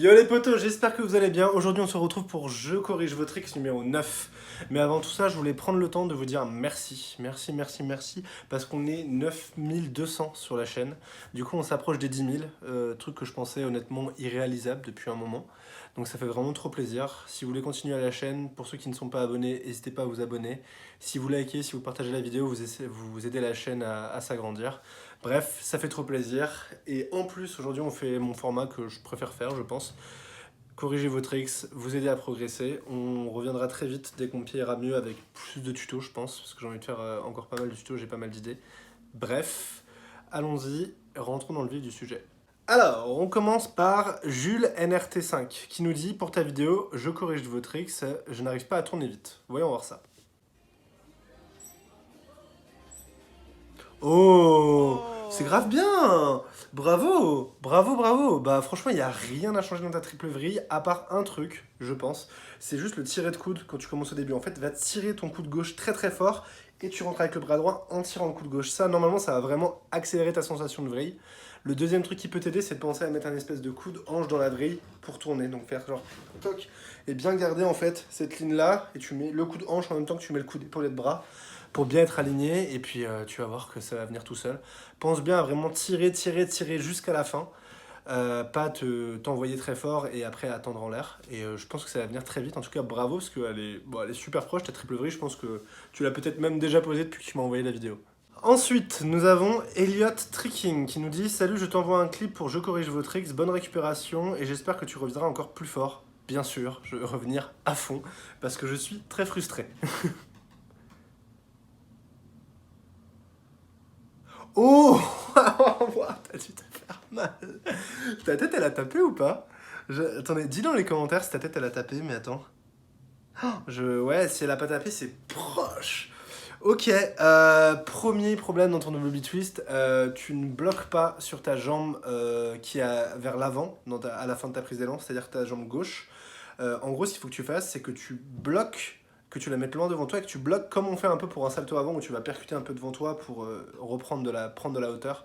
Yo les potos, j'espère que vous allez bien. Aujourd'hui on se retrouve pour Je corrige vos tricks numéro 9. Mais avant tout ça, je voulais prendre le temps de vous dire merci. Merci. Parce qu'on est 9200 sur la chaîne. Du coup on s'approche des 10 000. Truc que je pensais honnêtement irréalisable depuis un moment. Donc ça fait vraiment trop plaisir. Si vous voulez continuer à la chaîne, pour ceux qui ne sont pas abonnés, n'hésitez pas à vous abonner. Si vous likez, si vous partagez la vidéo, vous aidez la chaîne à s'agrandir. Bref, ça fait trop plaisir. Et en plus, aujourd'hui, on fait mon format que je préfère faire, je pense. Corriger vos tricks, vous aider à progresser. On reviendra très vite dès qu'on ira mieux avec plus de tutos, je pense. Parce que j'ai envie de faire encore pas mal de tutos, j'ai pas mal d'idées. Bref, allons-y, rentrons dans le vif du sujet. Alors, on commence par Jules NRT5 qui nous dit « Pour ta vidéo, je corrige vos tricks, je n'arrive pas à tourner vite. » Voyons voir ça. Oh, c'est grave bien. Bravo. Bah franchement, il n'y a rien à changer dans ta triple vrille, à part un truc, je pense. C'est juste le tirer de coude quand tu commences au début. En fait, va tirer ton coup de gauche très fort et tu rentres avec le bras droit en tirant le coup de gauche. Ça, normalement, ça va vraiment accélérer ta sensation de vrille. Le deuxième truc qui peut t'aider, c'est de penser à mettre un espèce de coude hanche dans la vrille pour tourner. Donc faire genre toc et bien garder en fait cette ligne là et tu mets le coude hanche en même temps que tu mets le coude épaulé de bras pour bien être aligné, et puis tu vas voir que ça va venir tout seul. Pense bien à vraiment tirer jusqu'à la fin, pas t'envoyer très fort et après attendre en l'air, et je pense que ça va venir très vite. En tout cas bravo, parce qu'elle est, bon, elle est super proche, ta triple vrille, je pense que tu l'as peut-être même déjà posée depuis que tu m'as envoyé la vidéo. Ensuite, nous avons Elliot Tricking qui nous dit « Salut, je t'envoie un clip pour Je corrige vos tricks, bonne récupération et j'espère que tu reviendras encore plus fort. » Bien sûr, je vais revenir à fond parce que je suis très frustré. Oh, t'as dû te faire mal. Ta tête, elle a tapé ou pas? Attendez, dis dans les commentaires si ta tête, elle a tapé, mais attends. Ouais, si elle a pas tapé, c'est proche. Ok, premier problème dans ton double B-twist, tu ne bloques pas sur ta jambe qui est vers l'avant, à la fin de ta prise d'élan, c'est-à-dire ta jambe gauche. En gros, ce qu'il faut que tu fasses, c'est que tu bloques, que tu la mettes loin devant toi et que tu bloques comme on fait un peu pour un salto avant où tu vas percuter un peu devant toi pour prendre de la hauteur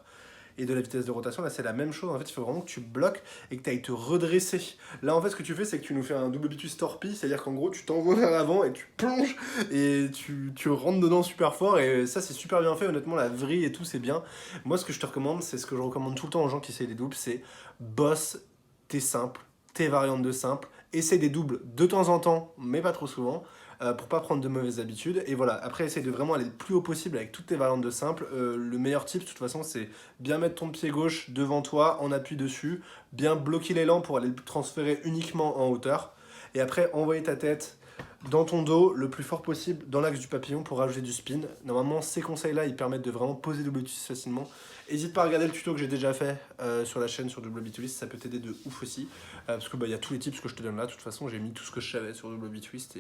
et de la vitesse de rotation. Là, c'est la même chose. En fait, il faut vraiment que tu bloques et que tu ailles te redresser. Là, en fait, ce que tu fais, c'est que tu nous fais un double bitus torpille, c'est-à-dire qu'en gros, tu t'envoies vers l'avant et tu plonges et tu rentres dedans super fort. Et ça, c'est super bien fait. Honnêtement, la vrille et tout, c'est bien. Moi, ce que je te recommande, c'est ce que je recommande tout le temps aux gens qui essayent des doubles, c'est bosse tes simples, tes variantes de simples. Essaye des doubles de temps en temps, mais pas trop souvent, pour pas prendre de mauvaises habitudes. Et voilà, après, essaye de vraiment aller le plus haut possible avec toutes tes variantes de simple. Le meilleur tip, de toute façon, c'est bien mettre ton pied gauche devant toi, en appui dessus, bien bloquer l'élan pour aller le transférer uniquement en hauteur. Et après, envoyer ta tête dans ton dos le plus fort possible dans l'axe du papillon pour rajouter du spin. Normalement, ces conseils-là, ils permettent de vraiment poser double twist facilement. N'hésite pas à regarder le tuto que j'ai déjà fait sur la chaîne sur double twist, ça peut t'aider de ouf aussi. Parce que y a tous les tips que je te donne là, de toute façon, j'ai mis tout ce que je savais sur double twist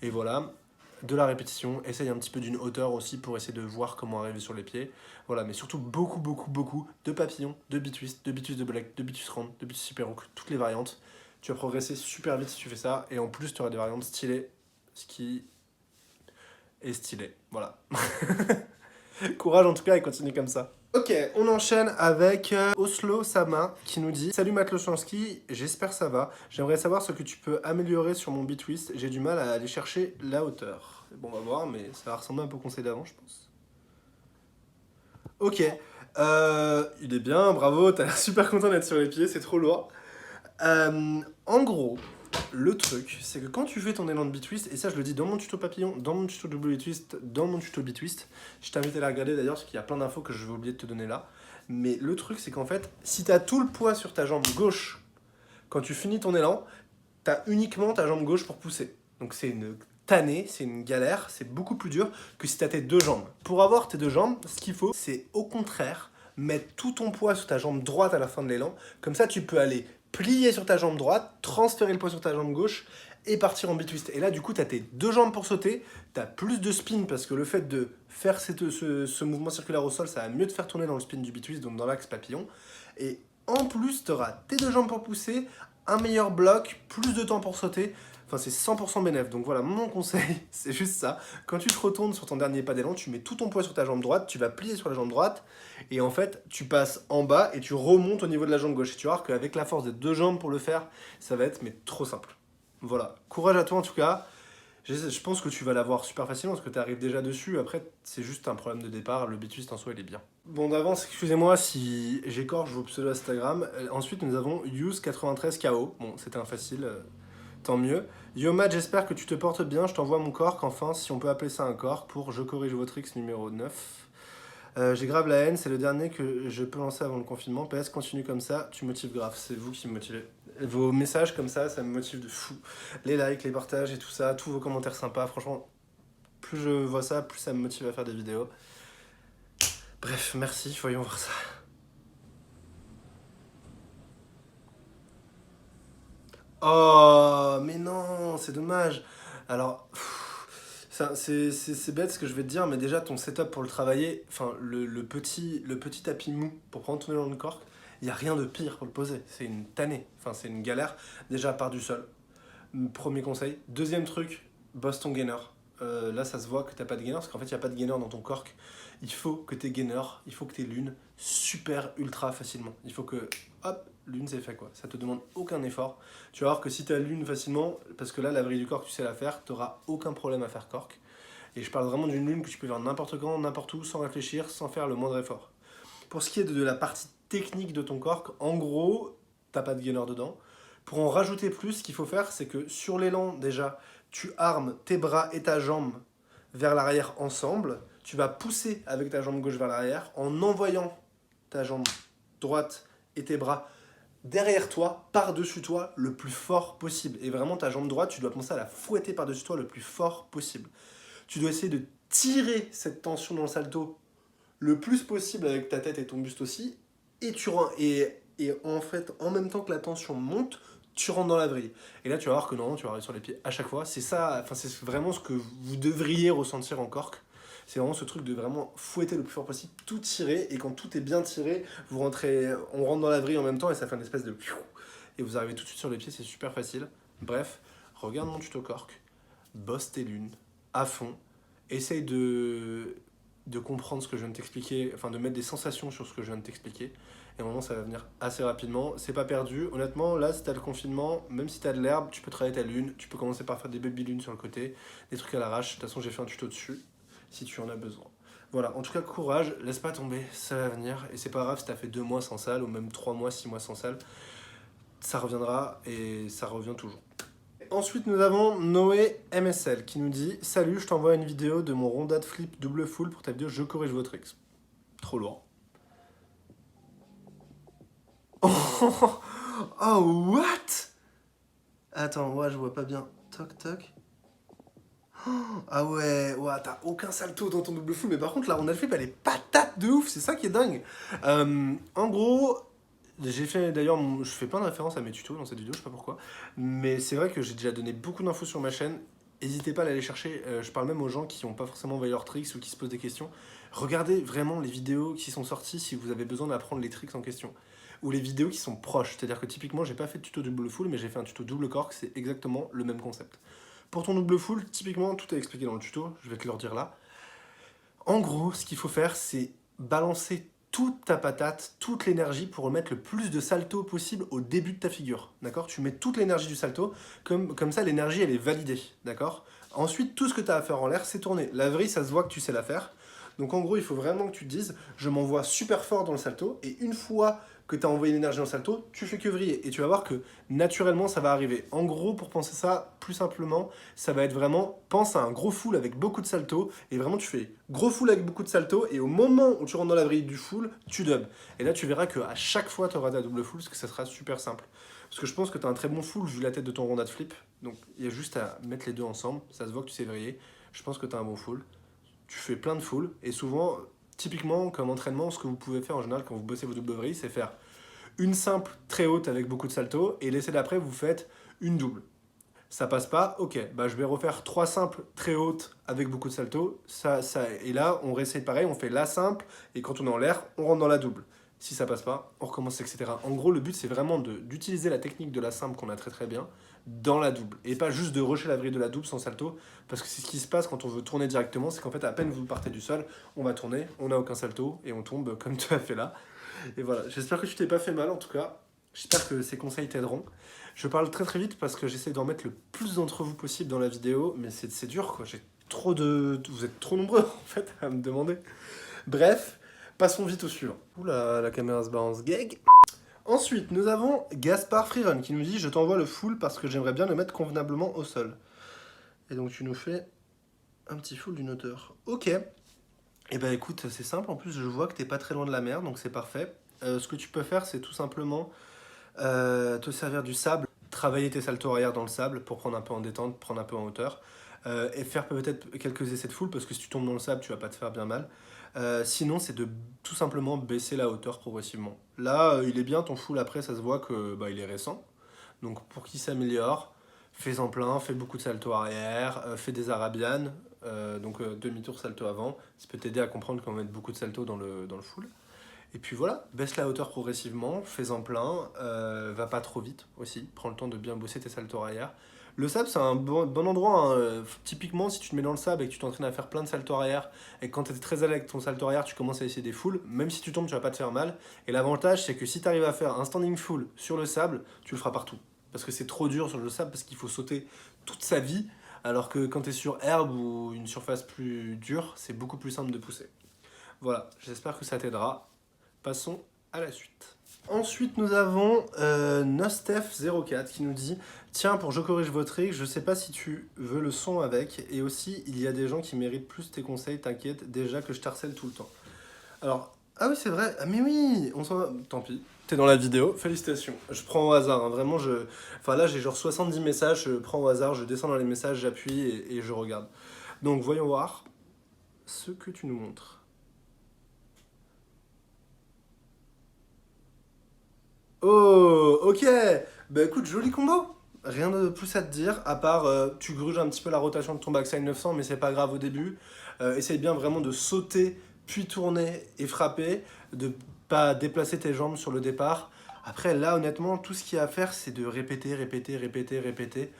et voilà. De la répétition, essaye un petit peu d'une hauteur aussi pour essayer de voir comment arriver sur les pieds. Voilà, mais surtout beaucoup de papillons, de B-twist, de black, de B-twist round, de B-twist super hook, toutes les variantes. Tu vas progresser super vite si tu fais ça, et en plus tu auras des variantes stylées, ce qui est stylé. Voilà. Courage en tout cas et continue comme ça. Ok, on enchaîne avec Oslo Sama qui nous dit « Salut Matt Lochanski, j'espère ça va. J'aimerais savoir ce que tu peux améliorer sur mon B-twist. J'ai du mal à aller chercher la hauteur. » Bon, on va voir, mais ça va ressembler un peu au conseil d'avant, je pense. Ok, il est bien, bravo, t'as l'air super content d'être sur les pieds, c'est trop lourd. En gros, le truc, c'est que quand tu fais ton élan de B-twist, et ça je le dis dans mon tuto papillon, dans mon tuto double twist, dans mon tuto B-twist, je t'invite à la regarder d'ailleurs parce qu'il y a plein d'infos que je vais oublier de te donner là. Mais le truc, c'est qu'en fait, si t'as tout le poids sur ta jambe gauche, quand tu finis ton élan, t'as uniquement ta jambe gauche pour pousser. Donc c'est une tannée, c'est une galère, c'est beaucoup plus dur que si t'as tes deux jambes. Pour avoir tes deux jambes, ce qu'il faut, c'est au contraire mettre tout ton poids sur ta jambe droite à la fin de l'élan. Comme ça, tu peux aller plier sur ta jambe droite, transférer le poids sur ta jambe gauche et partir en B-twist. Et là, du coup, tu as tes deux jambes pour sauter, tu as plus de spin parce que le fait de faire ce mouvement circulaire au sol, ça va mieux te faire tourner dans le spin du B-twist, donc dans l'axe papillon. Et en plus, tu auras tes deux jambes pour pousser, un meilleur bloc, plus de temps pour sauter. Enfin, c'est 100% bénéf. Donc voilà, mon conseil, c'est juste ça. Quand tu te retournes sur ton dernier pas d'élan, tu mets tout ton poids sur ta jambe droite, tu vas plier sur la jambe droite, et en fait, tu passes en bas et tu remontes au niveau de la jambe gauche. Et tu vas voir qu'avec la force des deux jambes pour le faire, ça va être mais trop simple. Voilà. Courage à toi en tout cas. Je pense que tu vas l'avoir super facilement parce que tu arrives déjà dessus. Après, c'est juste un problème de départ. Le bituiste en soi, il est bien. Bon, d'avance, excusez-moi si j'écorche vos pseudo Instagram. Ensuite, nous avons Use93KO. Bon, c'était un facile, tant mieux. Yo Matt, j'espère que tu te portes bien. Je t'envoie mon cork. Enfin, si on peut appeler ça un cork pour Je corrige votre X numéro 9. J'ai grave la haine, c'est le dernier que je peux lancer avant le confinement. PS, continue comme ça, tu motives grave. C'est vous qui me motivez. Vos messages comme ça me motive de fou. Les likes, les partages et tout ça, tous vos commentaires sympas. Franchement, plus je vois ça, plus ça me motive à faire des vidéos. Bref, merci, voyons voir ça. Oh, mais non, c'est dommage. Alors, c'est bête ce que je vais te dire, mais déjà ton setup pour le travailler, enfin le petit tapis mou pour prendre ton élan de cork, il n'y a rien de pire pour le poser. C'est une tannée, enfin c'est une galère. Déjà, part du sol. Premier conseil. Deuxième truc, bosse ton gainer. Là, ça se voit que t'as pas de gainer, parce qu'en fait, il n'y a pas de gainer dans ton cork. Il faut que t'aies gainer, il faut que t'aies lune super ultra facilement. Il faut que, hop, lune c'est fait quoi. Ça te demande aucun effort. Tu vas voir que si t'as lune facilement, parce que là, la vrille du cork, tu sais la faire, t'auras aucun problème à faire cork. Et je parle vraiment d'une lune que tu peux faire n'importe quand, n'importe où, sans réfléchir, sans faire le moindre effort. Pour ce qui est de la partie technique de ton cork, en gros, t'as pas de gainer dedans. Pour en rajouter plus, ce qu'il faut faire, c'est que sur l'élan, déjà, tu armes tes bras et ta jambe vers l'arrière ensemble. Tu vas pousser avec ta jambe gauche vers l'arrière en envoyant ta jambe droite et tes bras derrière toi, par-dessus toi, le plus fort possible. Et vraiment, ta jambe droite, tu dois commencer à la fouetter par-dessus toi le plus fort possible. Tu dois essayer de tirer cette tension dans le salto le plus possible avec ta tête et ton buste aussi. Et en fait, en même temps que la tension monte, tu rentres dans la vrille. Et là, tu vas voir que non, tu vas arriver sur les pieds à chaque fois. C'est ça, enfin, c'est vraiment ce que vous devriez ressentir en cork. C'est vraiment ce truc de vraiment fouetter le plus fort possible, tout tirer. Et quand tout est bien tiré, on rentre dans la vrille en même temps et ça fait une espèce de... Et vous arrivez tout de suite sur les pieds, c'est super facile. Bref, regarde mon tuto cork, bosse tes lunes à fond. Essaye de comprendre ce que je viens de t'expliquer, enfin de mettre des sensations sur ce que je viens de t'expliquer. Et au moment, ça va venir assez rapidement. C'est pas perdu. Honnêtement, là, si t'as le confinement, même si t'as de l'herbe, tu peux travailler ta lune. Tu peux commencer par faire des baby lunes sur le côté, des trucs à l'arrache. De toute façon, j'ai fait un tuto dessus, si tu en as besoin. Voilà, en tout cas, courage, laisse pas tomber, ça va venir. Et c'est pas grave si t'as fait 2 mois sans salle, ou même 3 mois, 6 mois sans salle. Ça reviendra, et ça revient toujours. Ensuite, nous avons Noé MSL qui nous dit « Salut, je t'envoie une vidéo de mon rondade flip double full pour ta vidéo Je corrige votre X. » Trop lourd. Oh, oh, what? Attends, ouais, je vois pas bien. Toc, toc. Oh, ah ouais, t'as aucun salto dans ton double full, mais par contre, la rondade flip, elle est patate de ouf, c'est ça qui est dingue. En gros, j'ai fait, d'ailleurs, je fais plein de références à mes tutos dans cette vidéo, je sais pas pourquoi, mais c'est vrai que j'ai déjà donné beaucoup d'infos sur ma chaîne. N'hésitez pas à aller chercher, je parle même aux gens qui n'ont pas forcément envoyé leurs tricks ou qui se posent des questions. Regardez vraiment les vidéos qui sont sorties si vous avez besoin d'apprendre les tricks en question. Ou les vidéos qui sont proches, c'est-à-dire que typiquement, j'ai pas fait de tuto double full, mais j'ai fait un tuto double cork, c'est exactement le même concept. Pour ton double full, typiquement, tout est expliqué dans le tuto, je vais te le redire là. En gros, ce qu'il faut faire, c'est balancer toute ta patate, toute l'énergie pour remettre le plus de salto possible au début de ta figure, d'accord? Tu mets toute l'énergie du salto, comme ça l'énergie elle est validée, d'accord? Ensuite, tout ce que tu as à faire en l'air, c'est tourner. La vrille, ça se voit que tu sais la faire. Donc en gros, il faut vraiment que tu te dises, je m'envoie super fort dans le salto, et une fois que tu as envoyé l'énergie dans le salto, tu fais que vriller. Et tu vas voir que naturellement, ça va arriver. En gros, pour penser ça plus simplement, ça va être vraiment, pense à un gros full avec beaucoup de salto, et vraiment tu fais gros full avec beaucoup de salto, et au moment où tu rentres dans la vrille du full, tu dubs. Et là, tu verras qu'à chaque fois, tu auras ta double full, parce que ça sera super simple. Parce que je pense que tu as un très bon full vu la tête de ton rondade flip. Donc il y a juste à mettre les deux ensemble. Ça se voit que tu sais vriller. Je pense que tu as un bon full. Tu fais plein de full. Et souvent, typiquement, comme entraînement, ce que vous pouvez faire en général quand vous bossez vos double vrilles, c'est faire une simple très haute avec beaucoup de salto. Et l'essai d'après, vous faites une double. Ça passe pas, ok, bah je vais refaire 3 simples très hautes avec beaucoup de salto. Et là, on réessaye pareil, on fait la simple, et quand on est en l'air, on rentre dans la double. Si ça passe pas, on recommence, etc. En gros, le but, c'est vraiment d'utiliser la technique de la simple qu'on a très très bien dans la double. Et pas juste de rusher la vrille de la double sans salto, parce que c'est ce qui se passe quand on veut tourner directement, c'est qu'en fait, à peine vous partez du sol, on va tourner, on n'a aucun salto, et on tombe comme tu as fait là. Et voilà, j'espère que tu t'es pas fait mal en tout cas. J'espère que ces conseils t'aideront. Je parle très très vite parce que j'essaie d'en mettre le plus d'entre vous possible dans la vidéo, mais c'est dur quoi, j'ai trop de... Vous êtes trop nombreux en fait à me demander. Bref, passons vite au suivant. Oula, la caméra se balance gag. Ensuite, nous avons Gaspard Freerun qui nous dit « Je t'envoie le full parce que j'aimerais bien le mettre convenablement au sol. » Et donc tu nous fais un petit full d'une hauteur. Ok. Et ben écoute, c'est simple, en plus je vois que t'es pas très loin de la mer, donc c'est parfait. Ce que tu peux faire, c'est tout simplement te servir du sable, travailler tes saltos arrière dans le sable pour prendre un peu en détente, prendre un peu en hauteur, et faire peut-être quelques essais de full, parce que si tu tombes dans le sable, tu vas pas te faire bien mal. Sinon, c'est de tout simplement baisser la hauteur progressivement. Là, il est bien ton full, après ça se voit que il est récent, donc pour qu'il s'améliore, fais-en plein, fais beaucoup de saltos arrière, fais des arabianes, donc demi-tour salto avant, ça peut t'aider à comprendre qu'on va mettre beaucoup de saltos dans le full. Et puis voilà, baisse la hauteur progressivement, fais-en plein, va pas trop vite aussi, prends le temps de bien bosser tes saltos arrière. Le sable, c'est un bon endroit, hein. Typiquement, si tu te mets dans le sable et que tu t'entraînes à faire plein de saltos arrière, et que quand tu es très à l'aise avec ton salto arrière, tu commences à essayer des fulls, même si tu tombes, tu vas pas te faire mal. Et l'avantage, c'est que si tu arrives à faire un standing full sur le sable, tu le feras partout. Parce que c'est trop dur sur le sable, parce qu'il faut sauter toute sa vie, alors que quand tu es sur herbe ou une surface plus dure, c'est beaucoup plus simple de pousser. Voilà, j'espère que ça t'aidera. Passons à la suite. Ensuite, nous avons Nostef04 qui nous dit « Tiens, pour Je corrige votre trick, je sais pas si tu veux le son avec, et aussi, il y a des gens qui méritent plus tes conseils, t'inquiète, déjà que je t'harcèle tout le temps. » Alors, ah oui, c'est vrai, ah mais oui, on s'en va, tant pis. T'es dans la vidéo, félicitations. Je prends au hasard, hein, vraiment, enfin là, j'ai genre 70 messages, je prends au hasard, je descends dans les messages, j'appuie et je regarde. Donc, voyons voir ce que tu nous montres. Oh, ok. Bah écoute, joli combo. Rien de plus à te dire, à part tu gruges un petit peu la rotation de ton backside 900, mais c'est pas grave au début. Essaye bien vraiment de sauter, puis tourner et frapper, de pas déplacer tes jambes sur le départ. Après, là, honnêtement, tout ce qu'il y a à faire, c'est de répéter, répéter, répéter, répéter.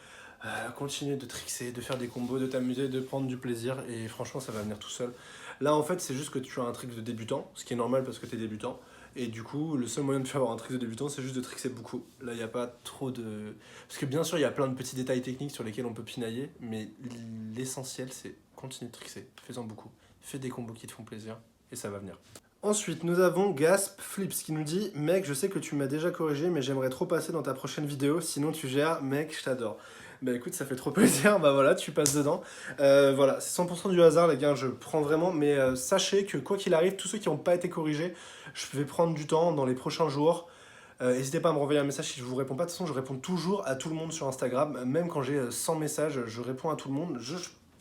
Continuer de trickser, de faire des combos, de t'amuser, de prendre du plaisir, et franchement, ça va venir tout seul. Là, en fait, c'est juste que tu as un trick de débutant, ce qui est normal parce que tu es débutant. Et du coup, le seul moyen de faire avoir un trick de débutant, c'est juste de trickser beaucoup. Là, il n'y a pas trop de... Parce que bien sûr, il y a plein de petits détails techniques sur lesquels on peut pinailler, mais l'essentiel, c'est continuer de trickser. Fais-en beaucoup. Fais des combos qui te font plaisir, et ça va venir. Ensuite, nous avons Gasp Flips qui nous dit « Mec, je sais que tu m'as déjà corrigé, mais j'aimerais trop passer dans ta prochaine vidéo, sinon tu gères, mec, je t'adore. » Bah écoute, ça fait trop plaisir, bah voilà, tu passes dedans. Voilà, c'est 100% du hasard les gars, je prends vraiment, mais sachez que quoi qu'il arrive, tous ceux qui n'ont pas été corrigés, je vais prendre du temps dans les prochains jours. N'hésitez pas à me renvoyer un message si je vous réponds pas, de toute façon je réponds toujours à tout le monde sur Instagram, même quand j'ai 100 messages, je réponds à tout le monde.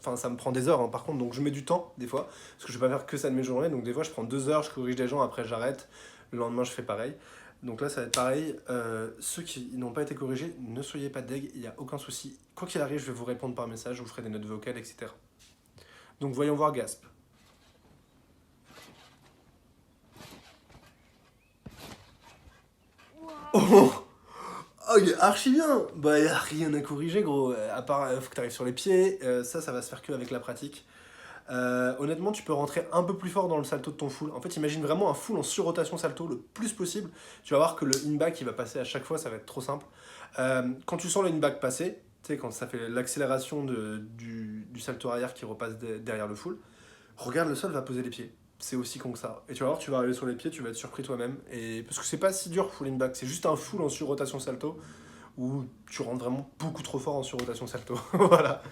Enfin, ça me prend des heures hein, par contre, donc je mets du temps des fois, parce que je vais pas faire que ça de mes journées, donc des fois je prends 2 heures, je corrige des gens, après j'arrête, le lendemain je fais pareil. Donc là ça va être pareil, ceux qui n'ont pas été corrigés, ne soyez pas deg, il n'y a aucun souci. Quoi qu'il arrive, je vais vous répondre par message, je vous ferai des notes vocales, etc. Donc voyons voir Gasp. Oh, oh, il est archi bien. Bah, y a rien à corriger, gros. À part, faut que t'arrives sur les pieds. Ça va se faire que avec la pratique. Honnêtement, tu peux rentrer un peu plus fort dans le salto de ton full. En fait, imagine vraiment un full en surrotation salto le plus possible. Tu vas voir que le in-back, il va passer à chaque fois, ça va être trop simple. Quand tu sens le in-back passer, tu sais, quand ça fait l'accélération du salto arrière qui repasse derrière le full, regarde le sol, va poser les pieds. C'est aussi con que ça. Et tu vas voir, tu vas arriver sur les pieds, tu vas être surpris toi-même. Et parce que c'est pas si dur full in-back, c'est juste un full en surrotation salto où tu rentres vraiment beaucoup trop fort en surrotation salto. Voilà.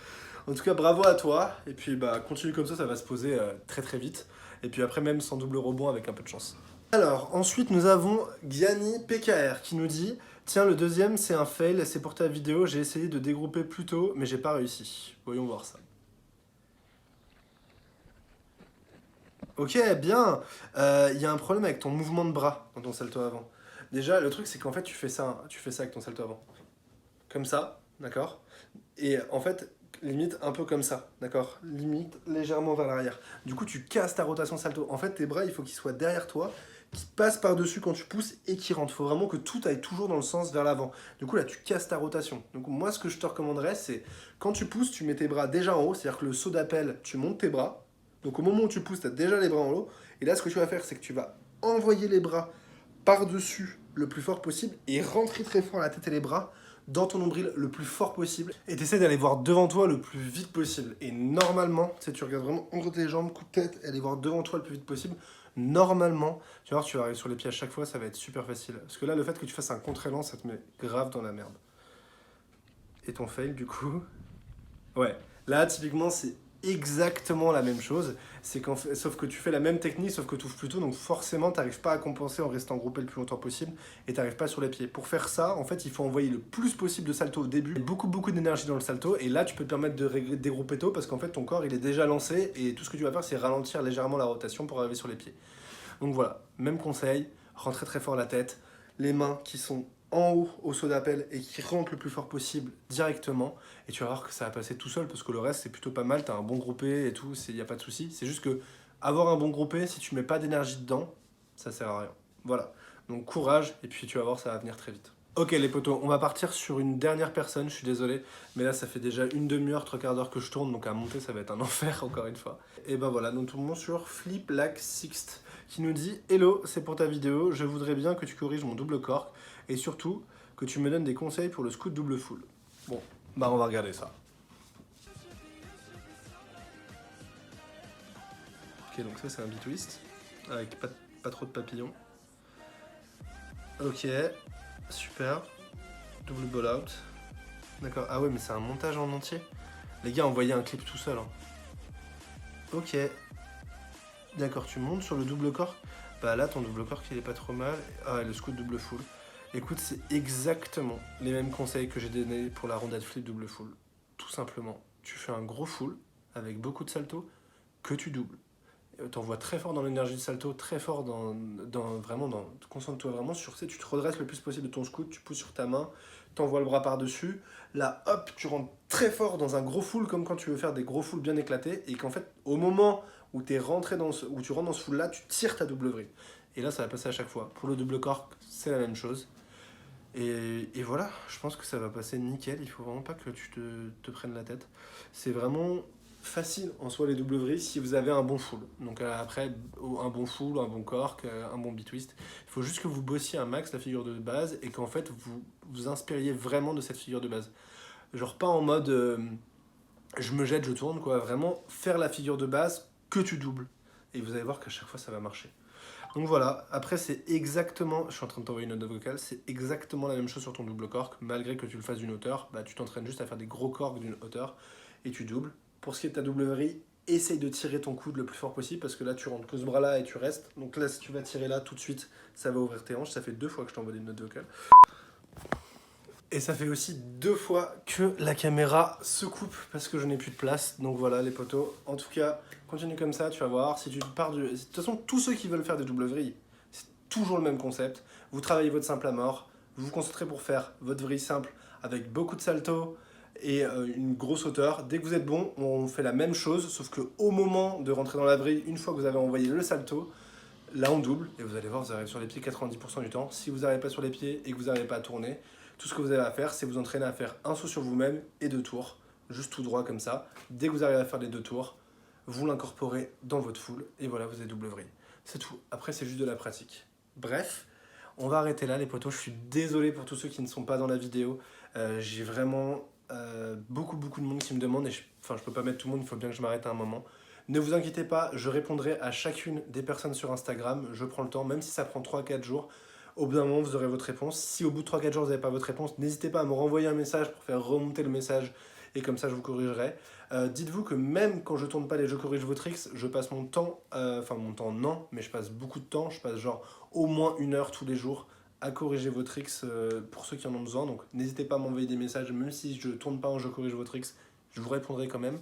En tout cas, bravo à toi. Et puis, bah, continue comme ça va se poser très très vite. Et puis après, même sans double rebond avec un peu de chance. Alors, ensuite, nous avons Gianni PKR qui nous dit « Tiens, le deuxième, c'est un fail, c'est pour ta vidéo, j'ai essayé de dégrouper plus tôt, mais j'ai pas réussi. » Voyons voir ça. Ok, bien. Il y a un problème avec ton mouvement de bras dans ton salto avant. Déjà, le truc, c'est qu'en fait, tu fais ça avec ton salto avant. Comme ça, d'accord? Et en fait, limite un peu comme ça, d'accord? Limite légèrement vers l'arrière. Du coup, tu casses ta rotation salto. En fait, tes bras, il faut qu'ils soient derrière toi, qui passe par-dessus quand tu pousses et qui rentre. Il faut vraiment que tout aille toujours dans le sens vers l'avant. Du coup, là, tu casses ta rotation. Donc, moi, ce que je te recommanderais, c'est quand tu pousses, tu mets tes bras déjà en haut. C'est-à-dire que le saut d'appel, tu montes tes bras. Donc, au moment où tu pousses, tu as déjà les bras en haut. Et là, ce que tu vas faire, c'est que tu vas envoyer les bras par-dessus le plus fort possible et rentrer très fort la tête et les bras dans ton nombril le plus fort possible. Et tu essaies d'aller voir devant toi le plus vite possible. Et normalement, tu regardes vraiment entre tes jambes, coup de tête, et aller voir devant toi le plus vite possible. Normalement, tu vas arriver sur les pieds à chaque fois, ça va être super facile. Parce que là, le fait que tu fasses un contre-élan, ça te met grave dans la merde. Et ton fail, du coup. Ouais, là, typiquement, c'est exactement la même chose. Sauf que tu fais la même technique, sauf que tu ouvres plus tôt, donc forcément, tu n'arrives pas à compenser en restant groupé le plus longtemps possible et tu n'arrives pas sur les pieds. Pour faire ça, en fait, il faut envoyer le plus possible de salto au début, beaucoup d'énergie dans le salto, et là, tu peux te permettre de dégrouper tôt parce qu'en fait, ton corps, il est déjà lancé et tout ce que tu vas faire, c'est ralentir légèrement la rotation pour arriver sur les pieds. Donc voilà, même conseil, rentrez très fort la tête, les mains qui sont en haut au saut d'appel et qui rentrent le plus fort possible directement, et tu vas voir que ça va passer tout seul parce que le reste c'est plutôt pas mal, t'as un bon groupé et tout, il n'y a pas de souci. C'est juste que avoir un bon groupé, si tu mets pas d'énergie dedans, ça sert à rien. Voilà, donc courage et puis tu vas voir, ça va venir très vite. Ok les potos, on va partir sur une dernière personne, je suis désolé, mais là ça fait déjà une demi-heure, 3/4 d'heure que je tourne, donc à monter ça va être un enfer encore une fois. Et ben voilà, donc tout le monde sur Flip Like Sixt qui nous dit « Hello, c'est pour ta vidéo, je voudrais bien que tu corriges mon double cork et surtout que tu me donnes des conseils pour le scoot double full. » Bon, bah on va regarder ça. Ok, donc ça c'est un B-twist avec pas trop de papillons. Ok, super. Double ball out. D'accord, ah ouais mais c'est un montage en entier. Les gars, envoyez un clip tout seul. Hein. Ok. D'accord, tu montes sur le double cork. Bah là, ton double cork, il est pas trop mal. Ah, le scoot double full. Écoute, c'est exactement les mêmes conseils que j'ai donnés pour la rondade flip double full. Tout simplement, tu fais un gros full avec beaucoup de salto que tu doubles. T'envoies très fort dans l'énergie du salto, très fort concentre-toi vraiment sur ça, tu te redresses le plus possible de ton scoot, tu pousses sur ta main, t'envoies le bras par-dessus, là hop, tu rentres très fort dans un gros full comme quand tu veux faire des gros fulls bien éclatés et qu'en fait au moment où tu rentres dans ce full là, tu tires ta double vrille. Et là ça va passer à chaque fois. Pour le double cork, c'est la même chose. Et voilà, je pense que ça va passer nickel, il faut vraiment pas que tu te prennes la tête. C'est vraiment facile en soi les double vrilles si vous avez un bon full. Donc après, un bon full, un bon cork, un bon B-twist. Il faut juste que vous bossiez un max la figure de base et qu'en fait vous vous inspiriez vraiment de cette figure de base. Genre pas en mode je me jette, je tourne, quoi. Vraiment faire la figure de base que tu doubles. Et vous allez voir qu'à chaque fois ça va marcher. Donc voilà, après c'est exactement, je suis en train de t'envoyer une note vocale, c'est exactement la même chose sur ton double cork, malgré que tu le fasses d'une hauteur, bah tu t'entraînes juste à faire des gros corks d'une hauteur et tu doubles. Pour ce qui est de ta double vrille, essaye de tirer ton coude le plus fort possible parce que là tu rentres que ce bras là et tu restes. Donc là si tu vas tirer là tout de suite, ça va ouvrir tes hanches, ça fait 2 fois que je t'envoie des notes vocales. Et ça fait aussi 2 fois que la caméra se coupe parce que je n'ai plus de place. Donc voilà les potos. En tout cas, continue comme ça, tu vas voir. Si tu pars de toute façon, tous ceux qui veulent faire des doubles vrilles, c'est toujours le même concept. Vous travaillez votre simple à mort. Vous vous concentrez pour faire votre vrille simple avec beaucoup de salto et une grosse hauteur. Dès que vous êtes bon, on fait la même chose. Sauf qu'au moment de rentrer dans la vrille, une fois que vous avez envoyé le salto, là on double. Et vous allez voir, vous arrivez sur les pieds 90% du temps. Si vous n'arrivez pas sur les pieds et que vous n'arrivez pas à tourner, tout ce que vous avez à faire, c'est vous entraîner à faire un saut sur vous-même et 2 tours, juste tout droit comme ça. Dès que vous arrivez à faire les 2 tours, vous l'incorporez dans votre full et voilà, vous avez double vrille. C'est tout. Après, c'est juste de la pratique. Bref, on va arrêter là, les potos. Je suis désolé pour tous ceux qui ne sont pas dans la vidéo. J'ai vraiment beaucoup de monde qui me demande et je peux pas mettre tout le monde, il faut bien que je m'arrête à un moment. Ne vous inquiétez pas, je répondrai à chacune des personnes sur Instagram. Je prends le temps, même si ça prend 3-4 jours. Au bout d'un moment, vous aurez votre réponse. Si au bout de 3-4 jours, vous n'avez pas votre réponse, n'hésitez pas à me renvoyer un message pour faire remonter le message et comme ça, je vous corrigerai. Dites-vous que même quand je tourne pas les Je corrige vos tricks, je passe mon temps, mon temps non, mais je passe beaucoup de temps, je passe genre au moins 1 heure tous les jours à corriger vos tricks pour ceux qui en ont besoin. Donc n'hésitez pas à m'envoyer des messages, même si je tourne pas en Je corrige vos tricks, je vous répondrai quand même.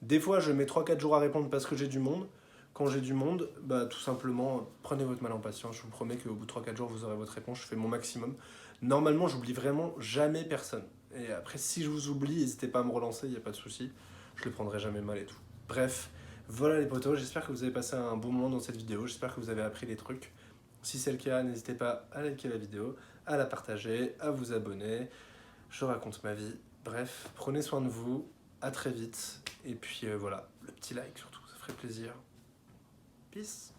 Des fois, je mets 3-4 jours à répondre parce que j'ai du monde. Quand j'ai du monde, bah, tout simplement, prenez votre mal en patience. Je vous promets qu'au bout de 3-4 jours, vous aurez votre réponse. Je fais mon maximum. Normalement, j'oublie vraiment jamais personne. Et après, si je vous oublie, n'hésitez pas à me relancer, il n'y a pas de souci. Je le prendrai jamais mal et tout. Bref, voilà les potos. J'espère que vous avez passé un bon moment dans cette vidéo. J'espère que vous avez appris des trucs. Si c'est le cas, n'hésitez pas à liker la vidéo, à la partager, à vous abonner. Je raconte ma vie. Bref, prenez soin de vous. À très vite. Et puis voilà, le petit like surtout, ça ferait plaisir. Peace.